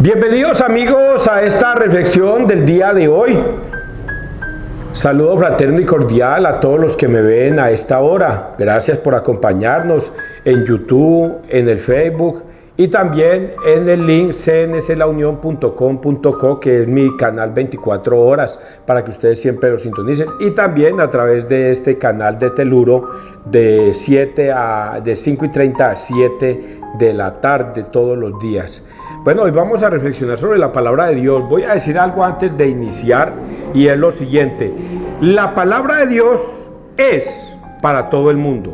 Bienvenidos amigos a esta reflexión del día de hoy. Saludo fraterno y cordial a todos los que me ven a esta hora. Gracias por acompañarnos en YouTube, en el Facebook y también en el link cnslaunion.com.co, que es mi canal 24 horas para que ustedes siempre lo sintonicen, y también a través de este canal de Teluro de 5:30 a 7 de la tarde todos los días. Bueno, hoy vamos a reflexionar sobre la palabra de Dios. Voy a decir algo antes de iniciar y es lo siguiente: la palabra de Dios es para todo el mundo,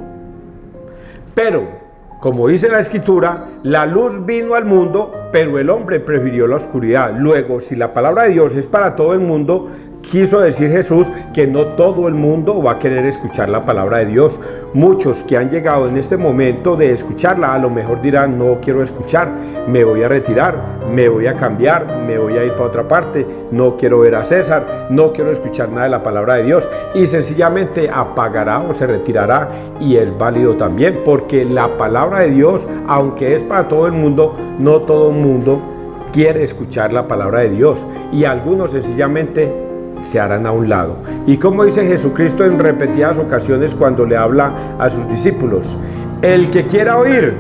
pero como dice la Escritura, la luz vino al mundo, pero el hombre prefirió la oscuridad. Luego, si la palabra de Dios es para todo el mundo, quiso decir Jesús que no todo el mundo va a querer escuchar la palabra de Dios. Muchos que han llegado en este momento de escucharla, a lo mejor dirán: no quiero escuchar, me voy a retirar, me voy a cambiar, me voy a ir para otra parte, no quiero ver a César, no quiero escuchar nada de la palabra de Dios, y sencillamente apagará o se retirará, y es válido también, porque la palabra de Dios, aunque es para todo el mundo, no todo el mundo quiere escuchar la palabra de Dios, y algunos sencillamente se harán a un lado. Y como dice Jesucristo en repetidas ocasiones cuando le habla a sus discípulos: el que quiera oír,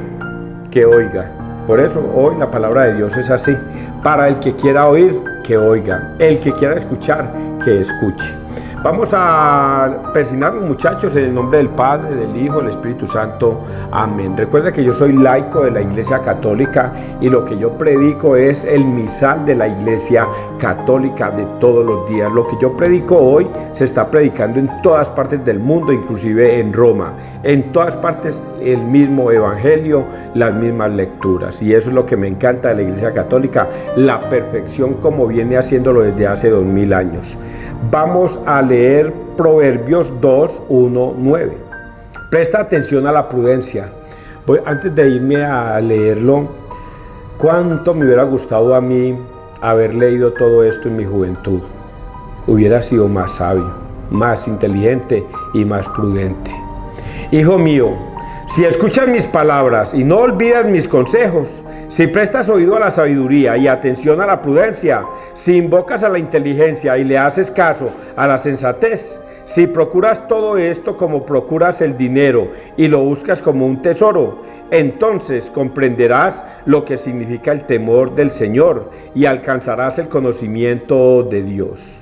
que oiga. Por eso hoy la palabra de Dios es así: para el que quiera oír, que oiga; el que quiera escuchar, que escuche. Vamos a persignarnos, muchachos, en el nombre del Padre, del Hijo, del Espíritu Santo. Amén. Recuerda que yo soy laico de la Iglesia Católica y lo que yo predico es el misal de la Iglesia Católica de todos los días. Lo que yo predico hoy se está predicando en todas partes del mundo, inclusive en Roma. En todas partes el mismo evangelio, las mismas lecturas. Y eso es lo que me encanta de la Iglesia Católica, la perfección como viene haciéndolo desde hace 2000 años. Vamos a leer Proverbios 2, 1, 9. Presta atención a la prudencia. Antes de irme a leerlo, cuánto me hubiera gustado a mí haber leído todo esto en mi juventud. Hubiera sido más sabio, más inteligente y más prudente. Hijo mío, si escuchas mis palabras y no olvidas mis consejos, si prestas oído a la sabiduría y atención a la prudencia, si invocas a la inteligencia y le haces caso a la sensatez, si procuras todo esto como procuras el dinero y lo buscas como un tesoro, entonces comprenderás lo que significa el temor del Señor y alcanzarás el conocimiento de Dios.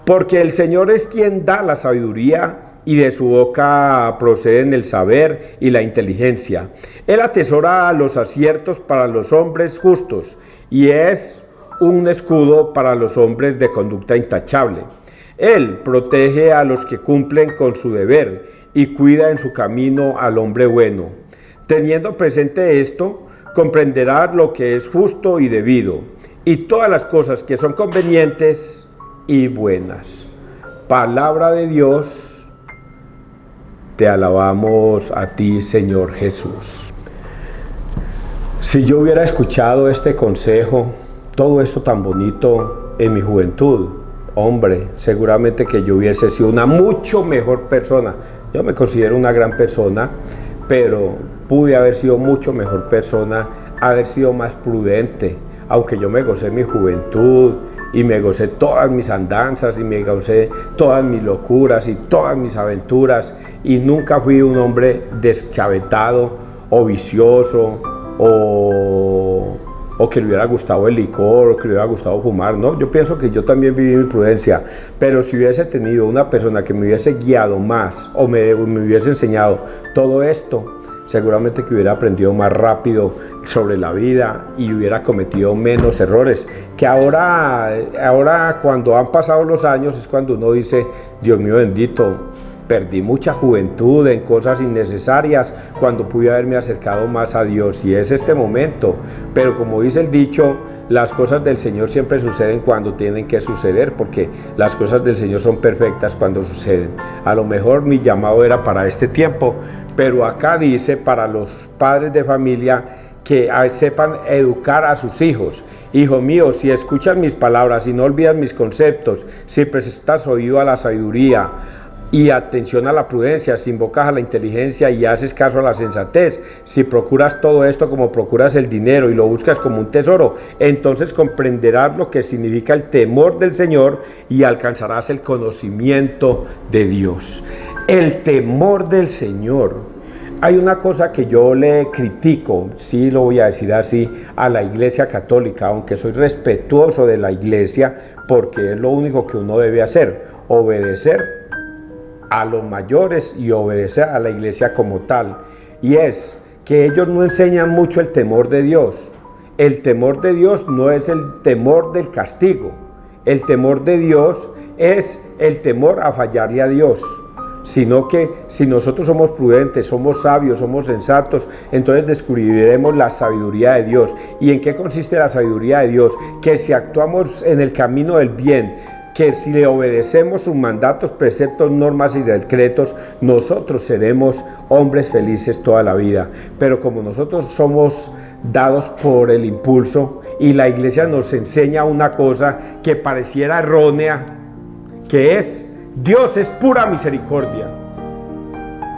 Porque el Señor es quien da la sabiduría, y de su boca proceden el saber y la inteligencia. Él atesora los aciertos para los hombres justos y es un escudo para los hombres de conducta intachable. Él protege a los que cumplen con su deber y cuida en su camino al hombre bueno. Teniendo presente esto, comprenderás lo que es justo y debido, y todas las cosas que son convenientes y buenas. Palabra de Dios. Te alabamos a ti, Señor Jesús. Si yo hubiera escuchado este consejo, todo esto tan bonito en mi juventud, hombre, seguramente que yo hubiese sido una mucho mejor persona. Yo me considero una gran persona, pero pude haber sido mucho mejor persona, haber sido más prudente, aunque yo me gocé mi juventud y me gocé todas mis andanzas y me gocé todas mis locuras y todas mis aventuras, y nunca fui un hombre deschavetado o vicioso o que le hubiera gustado el licor o que le hubiera gustado fumar. No, yo pienso que yo también viví mi prudencia, pero si hubiese tenido una persona que me hubiese guiado más o me hubiese enseñado todo esto, seguramente que hubiera aprendido más rápido sobre la vida y hubiera cometido menos errores, que ahora cuando han pasado los años es cuando uno dice: Dios mío bendito, perdí mucha juventud en cosas innecesarias cuando pude haberme acercado más a Dios, y es este momento. Pero como dice el dicho, las cosas del Señor siempre suceden cuando tienen que suceder, porque las cosas del Señor son perfectas cuando suceden. A lo mejor mi llamado era para este tiempo, pero acá dice para los padres de familia que sepan educar a sus hijos. Hijo mío, si escuchas mis palabras y no olvidas mis conceptos, si prestas oído a la sabiduría, y atención a la prudencia, si invocas a la inteligencia y haces caso a la sensatez, si procuras todo esto como procuras el dinero y lo buscas como un tesoro, entonces comprenderás lo que significa el temor del Señor y alcanzarás el conocimiento de Dios. El temor del Señor. Hay una cosa que yo le critico, sí lo voy a decir así, a la Iglesia Católica, aunque soy respetuoso de la Iglesia, porque es lo único que uno debe hacer, obedecer a los mayores y obedecer a la Iglesia como tal. Y es que ellos no enseñan mucho el temor de Dios. El temor de Dios no es el temor del castigo. El temor de Dios es el temor a fallarle a Dios. Sino que si nosotros somos prudentes, somos sabios, somos sensatos, entonces descubriremos la sabiduría de Dios. ¿Y en qué consiste la sabiduría de Dios? Que si actuamos en el camino del bien, que si le obedecemos sus mandatos, preceptos, normas y decretos, nosotros seremos hombres felices toda la vida. Pero como nosotros somos dados por el impulso y la Iglesia nos enseña una cosa que pareciera errónea, que es: Dios es pura misericordia.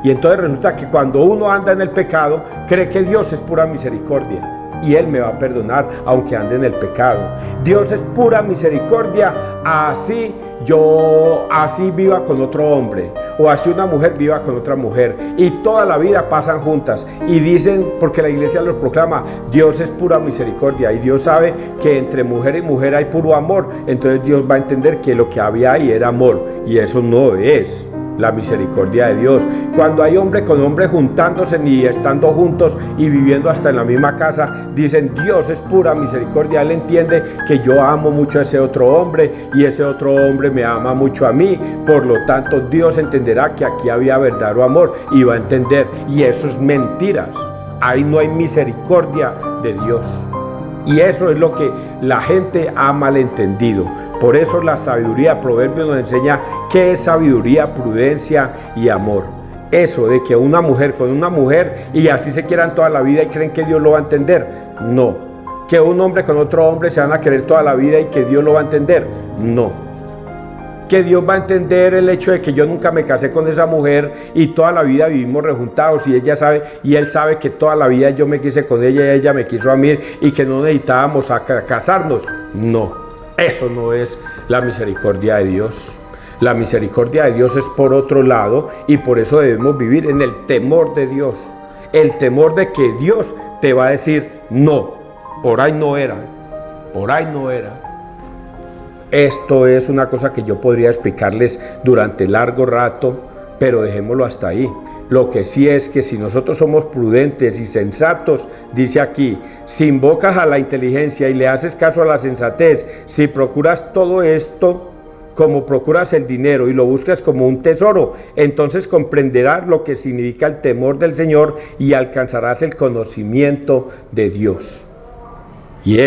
Y entonces resulta que cuando uno anda en el pecado, cree que Dios es pura misericordia y Él me va a perdonar aunque ande en el pecado. Dios es pura misericordia, así viva con otro hombre, o así una mujer viva con otra mujer, y toda la vida pasan juntas y dicen, porque la Iglesia lo proclama, Dios es pura misericordia, y Dios sabe que entre mujer y mujer hay puro amor. Entonces Dios va a entender que lo que había ahí era amor, y eso no es la misericordia de Dios. Cuando hay hombre con hombre juntándose y estando juntos y viviendo hasta en la misma casa, dicen Dios es pura misericordia. Él entiende que yo amo mucho a ese otro hombre y ese otro hombre me ama mucho a mí, por lo tanto Dios entenderá que aquí había verdadero amor y va a entender. Y eso es mentiras. Ahí no hay misericordia de Dios, y eso es lo que la gente ha malentendido. Por eso la sabiduría, Proverbios nos enseña qué es sabiduría, prudencia y amor. Eso de que una mujer con una mujer y así se quieran toda la vida y creen que Dios lo va a entender. No. Que un hombre con otro hombre se van a querer toda la vida y que Dios lo va a entender. No. Que Dios va a entender el hecho de que yo nunca me casé con esa mujer y toda la vida vivimos rejuntados y ella sabe y él sabe que toda la vida yo me quise con ella y ella me quiso a mí y que no necesitábamos casarnos. No. Eso no es la misericordia de Dios. La misericordia de Dios es por otro lado, y por eso debemos vivir en el temor de Dios. El temor de que Dios te va a decir, no, por ahí no era, por ahí no era. Esto es una cosa que yo podría explicarles durante largo rato, pero dejémoslo hasta ahí. Lo que sí es que si nosotros somos prudentes y sensatos, dice aquí, si invocas a la inteligencia y le haces caso a la sensatez, si procuras todo esto como procuras el dinero y lo buscas como un tesoro, entonces comprenderás lo que significa el temor del Señor y alcanzarás el conocimiento de Dios. Y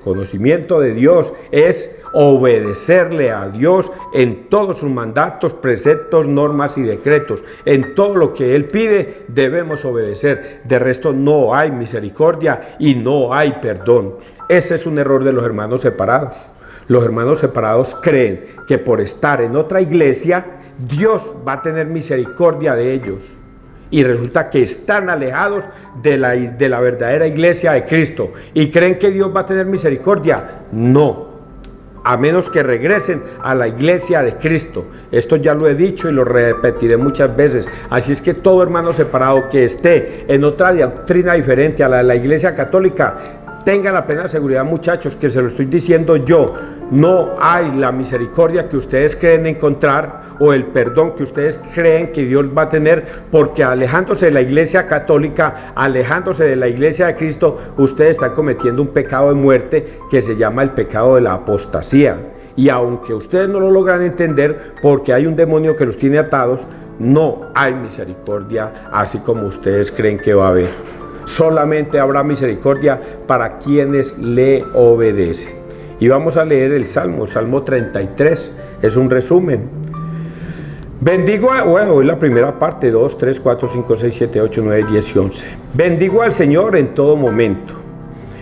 conocimiento de Dios es obedecerle a Dios en todos sus mandatos, preceptos, normas y decretos. En todo lo que Él pide debemos obedecer. De resto no hay misericordia y no hay perdón. Ese es un error de los hermanos separados. Los hermanos separados creen que por estar en otra iglesia Dios va a tener misericordia de ellos. Y resulta que están alejados de la verdadera iglesia de Cristo. ¿Y creen que Dios va a tener misericordia? No. A menos que regresen a la iglesia de Cristo. Esto ya lo he dicho y lo repetiré muchas veces. Así es que todo hermano separado que esté en otra doctrina diferente a la de la Iglesia Católica, tengan la plena seguridad, muchachos, que se lo estoy diciendo yo. No hay la misericordia que ustedes creen encontrar o el perdón que ustedes creen que Dios va a tener, porque alejándose de la Iglesia Católica, alejándose de la Iglesia de Cristo, ustedes están cometiendo un pecado de muerte que se llama el pecado de la apostasía. Y aunque ustedes no lo logran entender porque hay un demonio que los tiene atados, no hay misericordia así como ustedes creen que va a haber. Solamente habrá misericordia para quienes le obedecen. Y vamos a leer el Salmo 33, es un resumen. Bendigo, hoy la primera parte, 2, 3, 4, 5, 6, 7, 8, 9, 10 y 11. Bendigo al Señor en todo momento.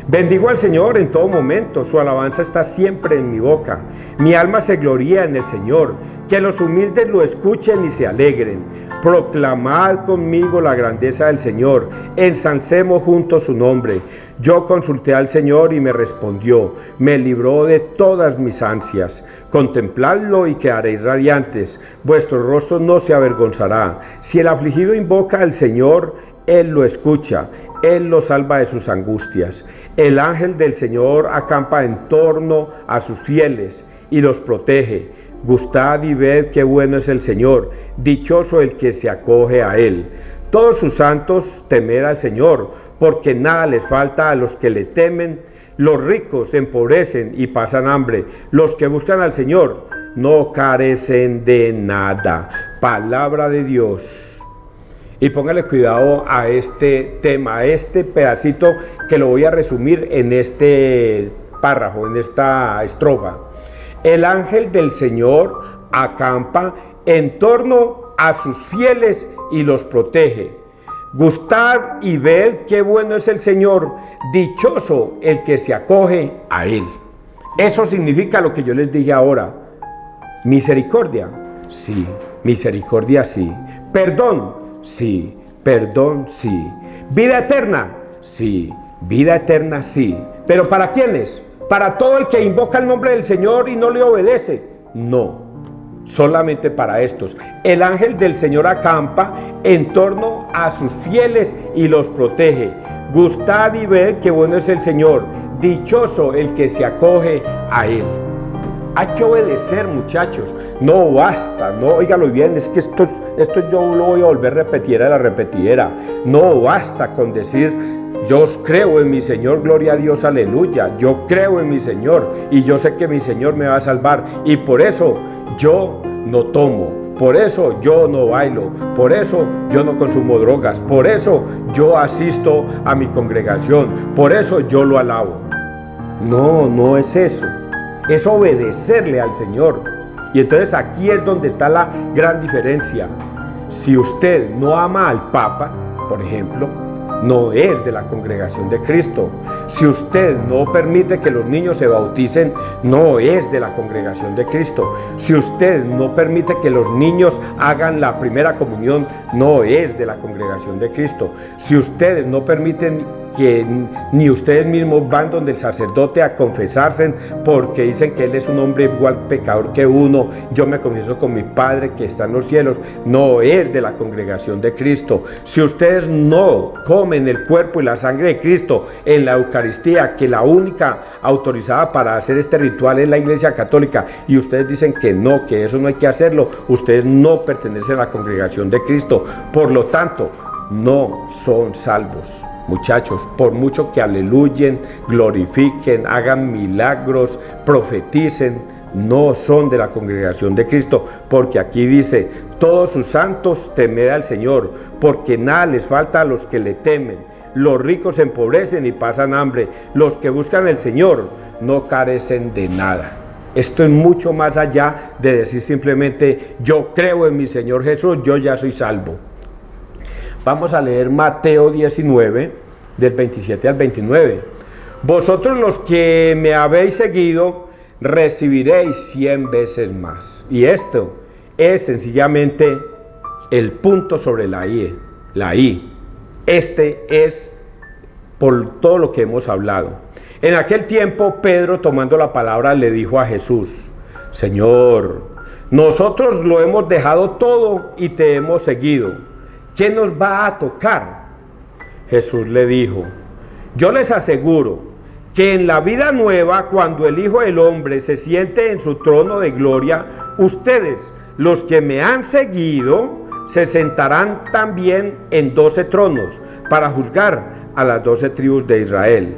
Bendigo al Señor en todo momento, su alabanza está siempre en mi boca. Mi alma se gloría en el Señor, que los humildes lo escuchen y se alegren. Proclamad conmigo la grandeza del Señor, ensalcemos juntos su nombre. Yo consulté al Señor y me respondió, me libró de todas mis ansias. Contempladlo y quedaréis radiantes, vuestro rostro no se avergonzará. Si el afligido invoca al Señor, Él lo escucha. Él los salva de sus angustias. El ángel del Señor acampa en torno a sus fieles y los protege. Gustad y ved qué bueno es el Señor, dichoso el que se acoge a Él. Todos sus santos temed al Señor, porque nada les falta a los que le temen. Los ricos se empobrecen y pasan hambre. Los que buscan al Señor no carecen de nada. Palabra de Dios. Y póngale cuidado a este tema, a este pedacito que lo voy a resumir en este párrafo, en esta estrofa. El ángel del Señor acampa en torno a sus fieles y los protege. Gustad y ved qué bueno es el Señor, dichoso el que se acoge a Él. Eso significa lo que yo les dije ahora. Misericordia, sí. Misericordia, sí. Perdón, sí. Perdón, sí. Vida eterna, sí. Vida eterna, sí. ¿Pero para quiénes? ¿Para todo el que invoca el nombre del Señor y no le obedece? No. Solamente para estos. El ángel del Señor acampa en torno a sus fieles y los protege. Gustad y ved qué bueno es el Señor, dichoso el que se acoge a Él. Hay que obedecer, muchachos. No basta, no, óigalo bien, es que esto yo lo voy a volver repetidera de la repetidera. No basta con decir, yo creo en mi Señor, gloria a Dios, aleluya. Yo creo en mi Señor y yo sé que mi Señor me va a salvar. Y por eso yo no tomo, por eso yo no bailo, por eso yo no consumo drogas, por eso yo asisto a mi congregación, por eso yo lo alabo. No, no es eso. Es obedecerle al Señor. Y entonces aquí es donde está la gran diferencia. Si usted no ama al Papa, por ejemplo, no es de la congregación de Cristo. Si usted no permite que los niños se bauticen, no es de la congregación de Cristo. Si usted no permite que los niños hagan la primera comunión, no es de la congregación de Cristo. Si ustedes no permiten que ni ustedes mismos van donde el sacerdote a confesarse porque dicen que él es un hombre igual pecador que uno, yo me confieso con mi Padre que está en los cielos, no es de la congregación de Cristo. Si ustedes no comen el cuerpo y la sangre de Cristo en la Eucaristía, que la única autorizada para hacer este ritual es la Iglesia Católica, y ustedes dicen que no, que eso no hay que hacerlo, ustedes no pertenecen a la congregación de Cristo. Por lo tanto, no son salvos. Muchachos, por mucho que aleluyen, glorifiquen, hagan milagros, profeticen, no son de la congregación de Cristo, porque aquí dice, todos sus santos temed al Señor, porque nada les falta a los que le temen. Los ricos se empobrecen y pasan hambre, los que buscan al Señor no carecen de nada. Esto es mucho más allá de decir simplemente, yo creo en mi Señor Jesús, yo ya soy salvo. Vamos a leer Mateo 19, del 27 al 29. Vosotros los que me habéis seguido, recibiréis 100 veces más. Y esto es sencillamente el punto sobre la I. La I. Este es por todo lo que hemos hablado. En aquel tiempo, Pedro, tomando la palabra, le dijo a Jesús, Señor, nosotros lo hemos dejado todo y te hemos seguido. ¿Qué nos va a tocar? Jesús le dijo, yo les aseguro que en la vida nueva, cuando el Hijo del Hombre se siente en su trono de gloria, ustedes, los que me han seguido, se sentarán también en 12 tronos para juzgar a las 12 tribus de Israel.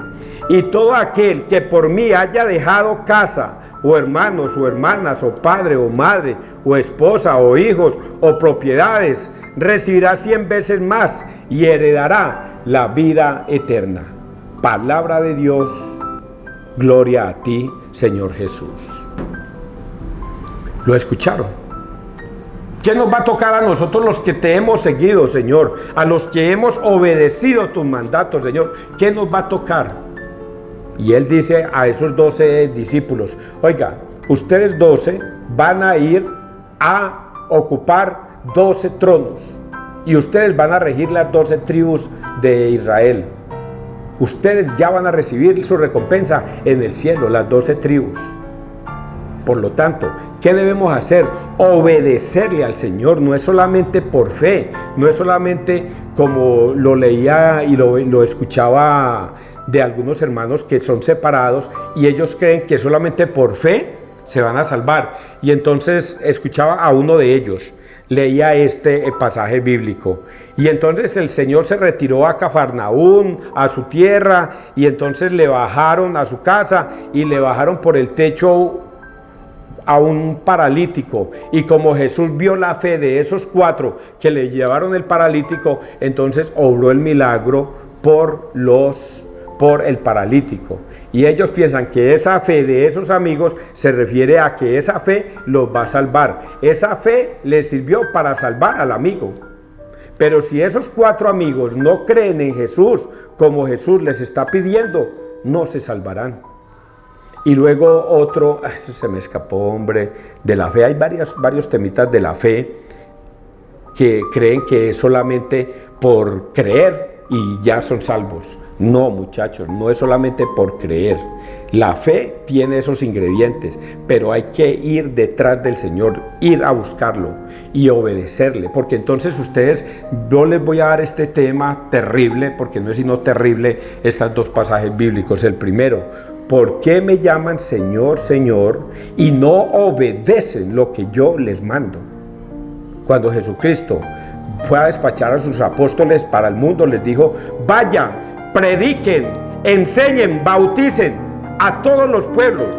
Y todo aquel que por mí haya dejado casa, o hermanos, o hermanas, o padre, o madre, o esposa, o hijos, o propiedades, recibirá 100 veces más y heredará la vida eterna. Palabra de Dios, gloria a ti, Señor Jesús. ¿Lo escucharon? ¿Qué nos va a tocar a nosotros los que te hemos seguido, Señor? A los que hemos obedecido tus mandatos, Señor. ¿Qué nos va a tocar? Y él dice a esos 12 discípulos, oiga, ustedes 12 van a ir a ocupar 12 tronos y ustedes van a regir las 12 tribus de Israel. Ustedes ya van a recibir su recompensa en el cielo, las 12 tribus. Por lo tanto, ¿qué debemos hacer? Obedecerle al Señor. No es solamente por fe, no es solamente como lo leía y lo escuchaba de algunos hermanos que son separados y ellos creen que solamente por fe se van a salvar. Y entonces escuchaba a uno de ellos, leía este pasaje bíblico, y entonces el Señor se retiró a Cafarnaún, a su tierra, y entonces le bajaron a su casa y le bajaron por el techo a un paralítico, y como Jesús vio la fe de esos 4 que le llevaron el paralítico, entonces obró el milagro por el paralítico. Y ellos piensan que esa fe de esos amigos se refiere a que esa fe los va a salvar. Esa fe les sirvió para salvar al amigo. Pero si esos 4 amigos no creen en Jesús como Jesús les está pidiendo, no se salvarán. Y luego otro, eso se me escapó, hombre, de la fe. Hay varios temitas de la fe que creen que es solamente por creer y ya son salvos. No, muchachos, no es solamente por creer. La fe tiene esos ingredientes, pero hay que ir detrás del Señor, ir a buscarlo y obedecerle, porque entonces ustedes, yo les voy a dar este tema terrible, porque no es sino terrible estos 2 pasajes bíblicos. El primero, ¿por qué me llaman Señor, Señor y no obedecen lo que yo les mando? Cuando Jesucristo fue a despachar a sus apóstoles para el mundo, les dijo, vayan, prediquen, enseñen, bauticen a todos los pueblos,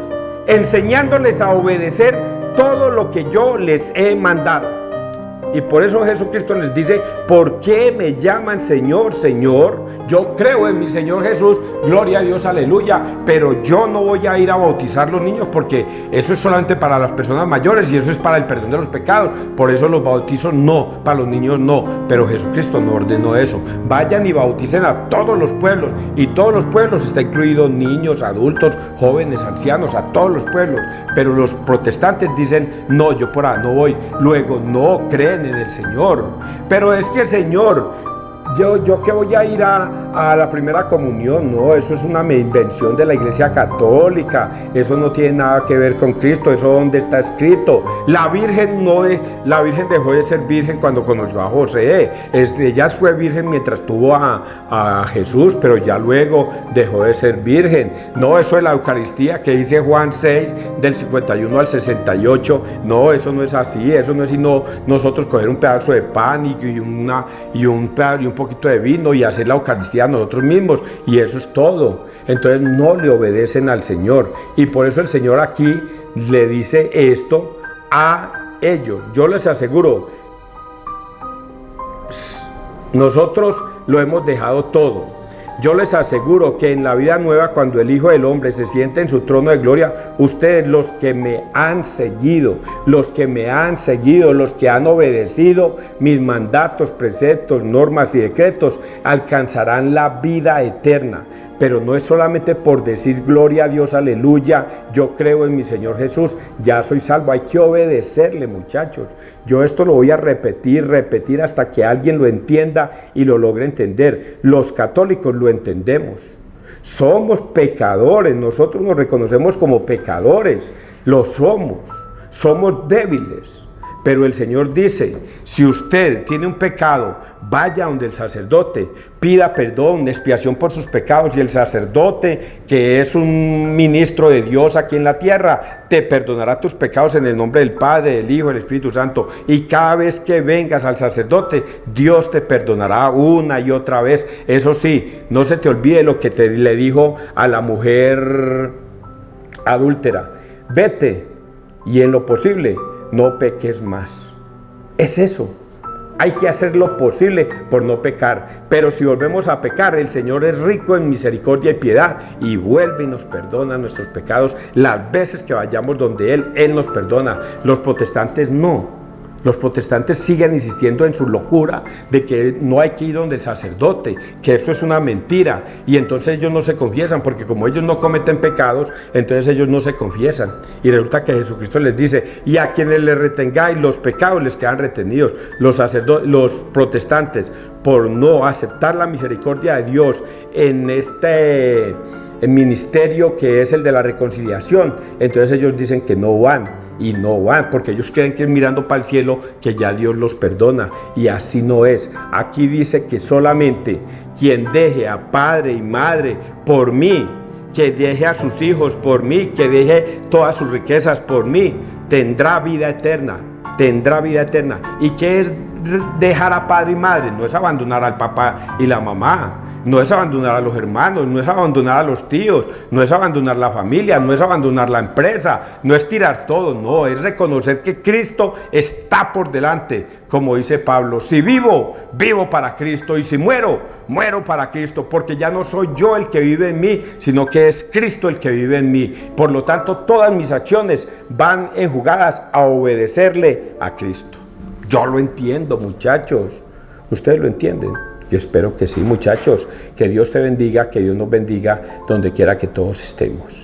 enseñándoles a obedecer todo lo que yo les he mandado. Y por eso Jesucristo les dice, ¿por qué me llaman Señor, Señor? Yo creo en mi Señor Jesús, gloria a Dios, aleluya, pero yo no voy a ir a bautizar los niños porque eso es solamente para las personas mayores y eso es para el perdón de los pecados. Por eso los bautizos no, para los niños no, pero Jesucristo no ordenó eso. Vayan y bauticen a todos los pueblos, y todos los pueblos está incluido niños, adultos, jóvenes, ancianos, a todos los pueblos. Pero los protestantes dicen, no, yo por ahí no voy. Luego no creen en el Señor. Pero es que el Señor, yo que voy a ir a la primera comunión, no, eso es una invención de la Iglesia Católica, eso no tiene nada que ver con Cristo, eso donde está escrito. La Virgen dejó de ser virgen cuando conoció a José, ella fue virgen mientras tuvo a Jesús, pero ya luego dejó de ser virgen. No, eso de la Eucaristía que dice Juan 6 del 51 al 68, no, eso no es así, eso no es sino nosotros coger un pedazo de pan y un poquito de vino y hacer la Eucaristía nosotros mismos, y eso es todo. Entonces no le obedecen al Señor, y por eso el Señor aquí le dice esto a ellos. Yo les aseguro, nosotros lo hemos dejado todo. Yo les aseguro que en la vida nueva, cuando el Hijo del Hombre se siente en su trono de gloria, ustedes, los que me han seguido, los que han obedecido mis mandatos, preceptos, normas y decretos, alcanzarán la vida eterna. Pero no es solamente por decir gloria a Dios, aleluya, yo creo en mi Señor Jesús, ya soy salvo. Hay que obedecerle, muchachos. Yo esto lo voy a repetir hasta que alguien lo entienda y lo logre entender. Los católicos lo entendemos. Somos pecadores, nosotros nos reconocemos como pecadores, lo somos débiles. Pero el Señor dice, si usted tiene un pecado, vaya donde el sacerdote, pida perdón, expiación por sus pecados, y el sacerdote, que es un ministro de Dios aquí en la tierra, te perdonará tus pecados en el nombre del Padre, del Hijo y del Espíritu Santo. Y cada vez que vengas al sacerdote, Dios te perdonará una y otra vez. Eso sí, no se te olvide lo que le dijo a la mujer adúltera: vete y en lo posible no peques más. Es eso. Hay que hacer lo posible por no pecar. Pero si volvemos a pecar, el Señor es rico en misericordia y piedad y vuelve y nos perdona nuestros pecados las veces que vayamos donde Él nos perdona. Los protestantes no. Los protestantes siguen insistiendo en su locura de que no hay que ir donde el sacerdote, que eso es una mentira, y entonces ellos no se confiesan, porque como ellos no cometen pecados, entonces ellos no se confiesan. Y resulta que Jesucristo les dice, y a quienes les retengáis los pecados les quedan retenidos. Los protestantes, por no aceptar la misericordia de Dios en este ministerio que es el de la reconciliación, entonces ellos dicen que no van. Y no van, porque ellos creen que es mirando para el cielo que ya Dios los perdona, y así no es. Aquí dice que solamente quien deje a padre y madre por mí, que deje a sus hijos por mí, que deje todas sus riquezas por mí, tendrá vida eterna. Tendrá vida eterna. ¿Y qué es dejar a padre y madre? No es abandonar al papá y la mamá, no es abandonar a los hermanos, no es abandonar a los tíos, no es abandonar la familia, no es abandonar la empresa, no es tirar todo, no, es reconocer que Cristo está por delante, como dice Pablo, si vivo, vivo para Cristo, y si muero, muero para Cristo, porque ya no soy yo el que vive en mí, sino que es Cristo el que vive en mí. Por lo tanto, todas mis acciones van enjugadas a obedecerle a Cristo. Yo lo entiendo, muchachos, ¿ustedes lo entienden? Yo espero que sí, muchachos. Que Dios te bendiga, que Dios nos bendiga donde quiera que todos estemos.